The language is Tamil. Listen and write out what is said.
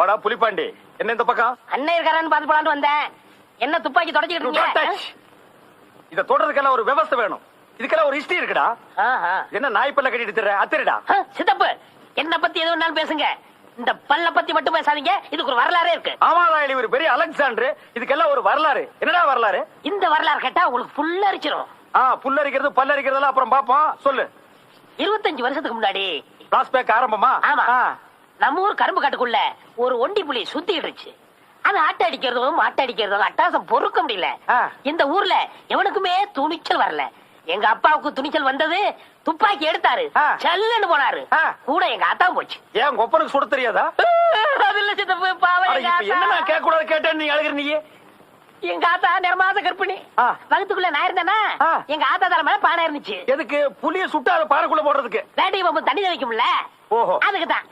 வாடா புலிப்பாண்டி, என்ன இந்த பக்கம்? அண்ணன் இருக்காரான்னு பாத்து போலான்னு வந்தேன். என்ன துப்பாக்கி தொடச்சிட்டு இருக்கீங்க? இத தொடறதுக்கெல்லாம் ஒரு விவசாய வேணும். இதுக்கெல்லாம் ஒரு ஹிஸ்டரி இருக்குடா. என்ன நாய் பல்ல கட்டிட்டு திர அத்திரடா. சித்தப்பு, என்ன பத்தி எது வேணாலும் பேசுங்க, இந்த பல்ல பத்தி மட்டும் பேசாதீங்க. இதுக்கு ஒரு வரலாறே இருக்கு. ஆமாடா, இவர் பெரிய அலெக்சாண்டர். இதுக்கெல்லாம் ஒரு வரலாறு. என்னடா வரலாறு? இந்த வரலாறு கேட்டா உங்களுக்கு புல்ல அரிச்சிரும். புல்லரிக்கிறது பல்லரிக்கிறதெல்லாம் அப்புறம் பாப்போம். சொல்லு. 25 வருஷத்துக்கு முன்னாடி பிளாஸ்பேக் ஆரம்பமா? ஆமா. நம்ம ஊர் கரும்பு காட்டுக்குள்ள ஒரு ஒண்டி புலி சுத்திட்டு இருந்துச்சு. அது ஆட்ட அடிக்கிறதும் மாட்ட அடிக்கிறதும் அட்டாசம் பொறுக்க முடியல. இந்த ஊர்ல எவனுக்குமே துணிச்சல் வரல. எங்க அப்பாவுக்கு துணிச்சல் வந்தது, துப்பாக்கி எடுத்தாரு, செல்லுன்னு போனாரு. கூட எங்க ஆத்தா போச்சு. ஏன் கொப்பனுக்கு சுட தெரியாதா? அதுல சித்தப்பு பாவம். என்ன நான் கேட்க கூடாது கேட்டேன், நீ அழுகிற. நீ எங்க ஆத்தா நிறமாத கற்பிணி. வகுத்துக்குள்ள நான் இருந்தேன்னா எங்க ஆத்தா தலை மேல பானை இருந்துச்சு. எதுக்கு? புளிய சுட்டாத பானைக்குள்ள போடுறதுக்கு. வேட்டை பம்பு தண்ணி வைக்கும்ல, அதுக்குதான்.